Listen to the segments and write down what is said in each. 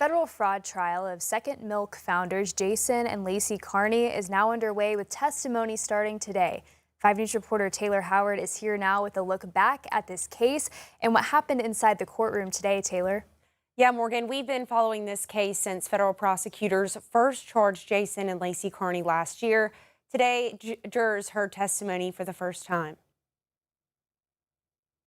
Federal fraud trial of Second Milk founders Jason and Lacey Carney is now underway with testimony starting today. 5 News reporter Taylor Howard is here now with a look back at this case and what happened inside the courtroom today, Taylor. Yeah, Morgan, we've been following this case since federal prosecutors first charged Jason and Lacey Carney last year. Today, jurors heard testimony for the first time.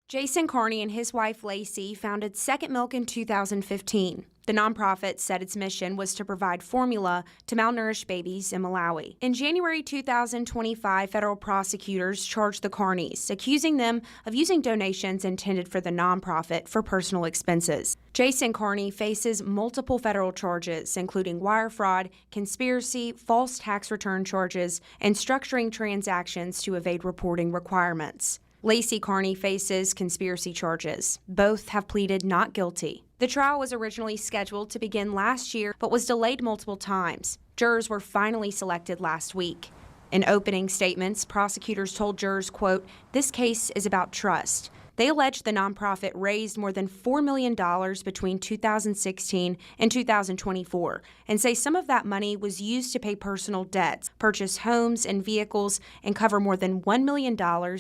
Jason Carney and his wife Lacey founded Second Milk in 2015. The nonprofit said its mission was to provide formula to malnourished babies in Malawi. In January 2025, federal prosecutors charged the Carneys, accusing them of using donations intended for the nonprofit for personal expenses. Jason Carney faces multiple federal charges, including wire fraud, conspiracy, false tax return charges, and structuring transactions to evade reporting requirements. Lacey Carney faces conspiracy charges. Both have pleaded not guilty. The trial was originally scheduled to begin last year, but was delayed multiple times. Jurors were finally selected last week. In opening statements, prosecutors told jurors, quote, "This case is about trust." They alleged the nonprofit raised more than $4 million between 2016 and 2024 and say some of that money was used to pay personal debts, purchase homes and vehicles, and cover more than $1 million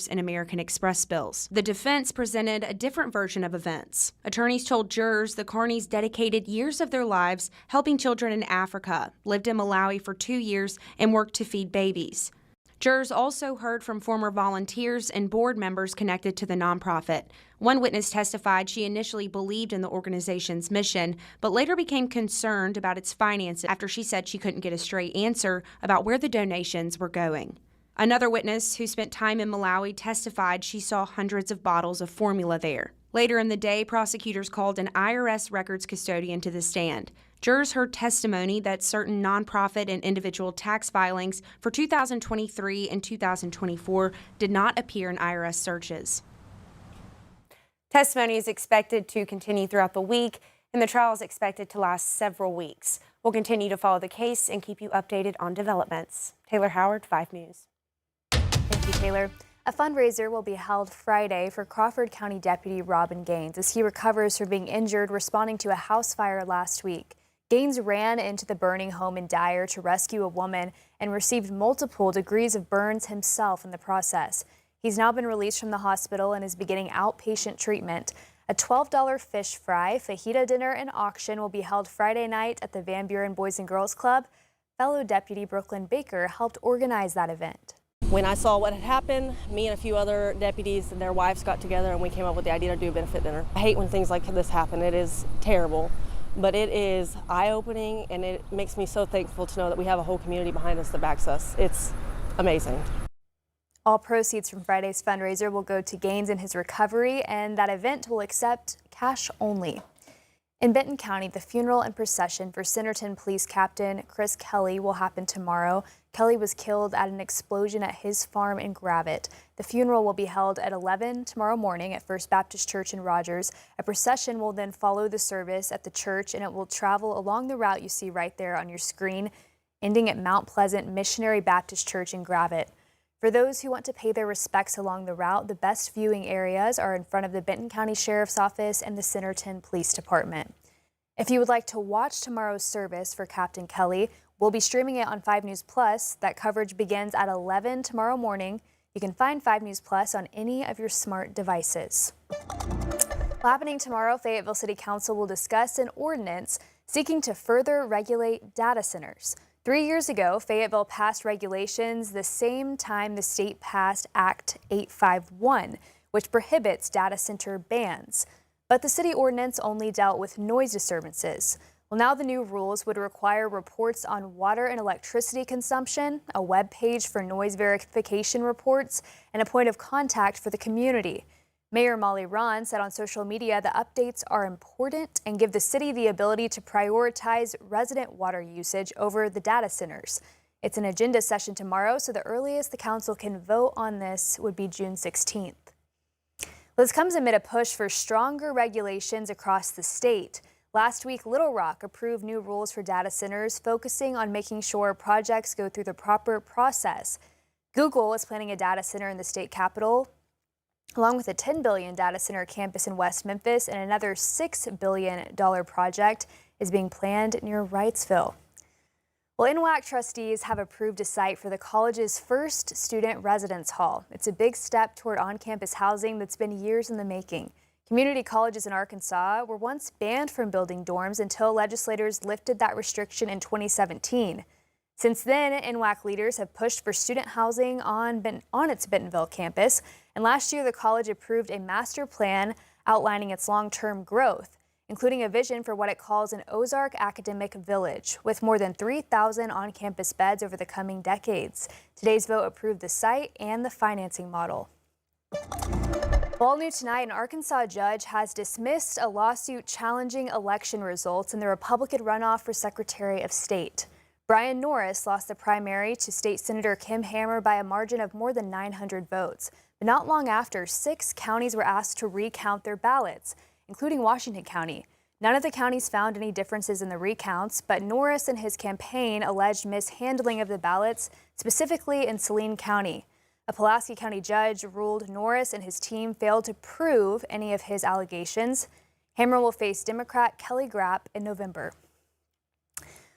in American Express bills. The defense presented a different version of events. Attorneys told jurors the Carneys dedicated years of their lives helping children in Africa, lived in Malawi for 2 years, and worked to feed babies. Jurors also heard from former volunteers and board members connected to the nonprofit. One witness testified she initially believed in the organization's mission, but later became concerned about its finances after she said she couldn't get a straight answer about where the donations were going. Another witness who spent time in Malawi testified she saw hundreds of bottles of formula there. Later in the day, prosecutors called an IRS records custodian to the stand. Jurors heard testimony that certain nonprofit and individual tax filings for 2023 and 2024 did not appear in IRS searches. Testimony is expected to continue throughout the week, and the trial is expected to last several weeks. We'll continue to follow the case and keep you updated on developments. Taylor Howard, 5 News. Thank you, Taylor. A fundraiser will be held Friday for Crawford County Deputy Robin Gaines as he recovers from being injured responding to a house fire last week. Gaines ran into the burning home in Dyer to rescue a woman and received multiple degrees of burns himself in the process. He's now been released from the hospital and is beginning outpatient treatment. A $12 fish fry, fajita dinner, and auction will be held Friday night at the Van Buren Boys and Girls Club. Fellow Deputy Brooklyn Baker helped organize that event. When I saw what had happened, me and a few other deputies and their wives got together and we came up with the idea to do a benefit dinner. I hate when things like this happen. It is terrible. But it is eye-opening, and it makes me so thankful to know that we have a whole community behind us that backs us. It's amazing. All proceeds from Friday's fundraiser will go to Gaines in his recovery, and that event will accept cash only. In Benton County, the funeral and procession for Centerton Police Captain Chris Kelly will happen tomorrow. Kelly was killed at an explosion at his farm in Gravette. The funeral will be held at 11 tomorrow morning at First Baptist Church in Rogers. A procession will then follow the service at the church, and it will travel along the route you see right there on your screen, ending at Mount Pleasant Missionary Baptist Church in Gravette. For those who want to pay their respects along the route, the best viewing areas are in front of the Benton County Sheriff's Office and the Centerton Police Department. If you would like to watch tomorrow's service for Captain Kelly, we'll be streaming it on 5 News Plus. That coverage begins at 11 tomorrow morning. You can find 5 News Plus on any of your smart devices. Happening tomorrow, Fayetteville City Council will discuss an ordinance seeking to further regulate data centers. 3 years ago, Fayetteville passed regulations the same time the state passed Act 851, which prohibits data center bans. But the city ordinance only dealt with noise disturbances. Well, now the new rules would require reports on water and electricity consumption, a web page for noise verification reports, and a point of contact for the community. Mayor Molly Ron said on social media the updates are important and give the city the ability to prioritize resident water usage over the data centers. It's an agenda session tomorrow, so the earliest the council can vote on this would be June 16th. This comes amid a push for stronger regulations across the state. Last week, Little Rock approved new rules for data centers, focusing on making sure projects go through the proper process. Google is planning a data center in the state capital. along with a $10 billion data center campus in West Memphis, and another $6 billion project is being planned near Wrightsville. Well, NWAC trustees have approved a site for the college's first student residence hall. It's a big step toward on-campus housing that's been years in the making. Community colleges in Arkansas were once banned from building dorms until legislators lifted that restriction in 2017. Since then, NWAC leaders have pushed for student housing on its Bentonville campus, and last year the college approved a master plan outlining its long-term growth, including a vision for what it calls an Ozark academic village, with more than 3,000 on-campus beds over the coming decades. Today's vote approved the site and the financing model. All new tonight, an Arkansas judge has dismissed a lawsuit challenging election results in the Republican runoff for Secretary of State. Brian Norris lost the primary to State Senator Kim Hammer by a margin of more than 900 votes. But not long after, 6 counties were asked to recount their ballots, including Washington County. None of the counties found any differences in the recounts, but Norris and his campaign alleged mishandling of the ballots, specifically in Saline County. A Pulaski County judge ruled Norris and his team failed to prove any of his allegations. Hammer will face Democrat Kelly Grapp in November.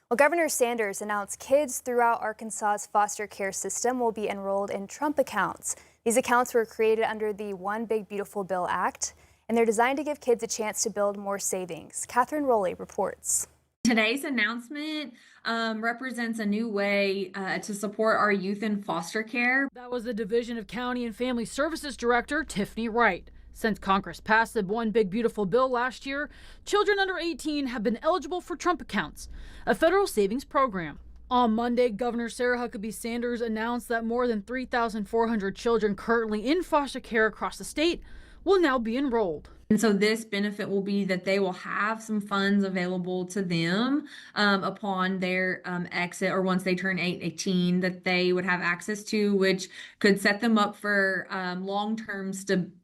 Well, Governor Sanders announced kids throughout Arkansas's foster care system will be enrolled in Trump accounts. These accounts were created under the One Big Beautiful Bill Act, and they're designed to give kids a chance to build more savings. Catherine Rowley reports. Today's announcement represents a new way to support our youth in foster care. That was the Division of County and Family Services Director, Tiffany Wright. Since Congress passed the One Big Beautiful Bill last year, children under 18 have been eligible for Trump accounts, a federal savings program. On Monday, Governor Sarah Huckabee Sanders announced that more than 3,400 children currently in foster care across the state will now be enrolled. And so this benefit will be that they will have some funds available to them upon their exit, or once they turn 18, that they would have access to, which could set them up for long-term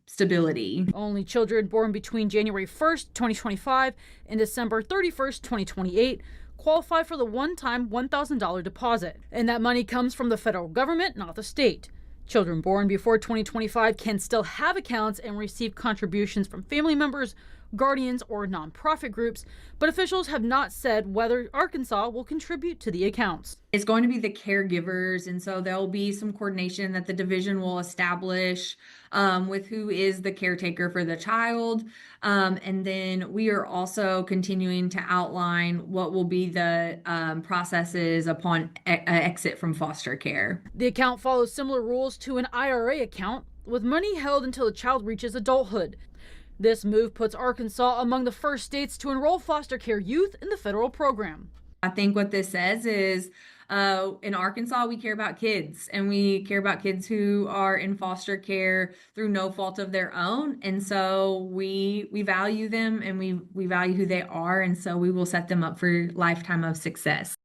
stability. Only children born between January 1st, 2025 and December 31st, 2028 qualify for the one-time $1,000 deposit. And that money comes from the federal government, not the state. Children born before 2025 can still have accounts and receive contributions from family members, guardians, or nonprofit groups, but officials have not said whether Arkansas will contribute to the accounts. It's going to be the caregivers, and so there'll be some coordination that the division will establish with who is the caretaker for the child. And then we are also continuing to outline what will be the processes upon exit from foster care. The account follows similar rules to an IRA account, with money held until the child reaches adulthood. This move puts Arkansas among the first states to enroll foster care youth in the federal program. I think what this says is in Arkansas, we care about kids, and we care about kids who are in foster care through no fault of their own. And so we value them, and we value who they are. And so we will set them up for a lifetime of success.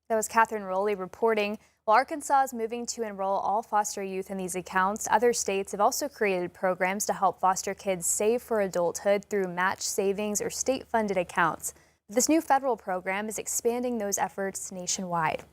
That was Catherine Rowley reporting. While Arkansas is moving to enroll all foster youth in these accounts, other states have also created programs to help foster kids save for adulthood through match savings or state-funded accounts. This new federal program is expanding those efforts nationwide.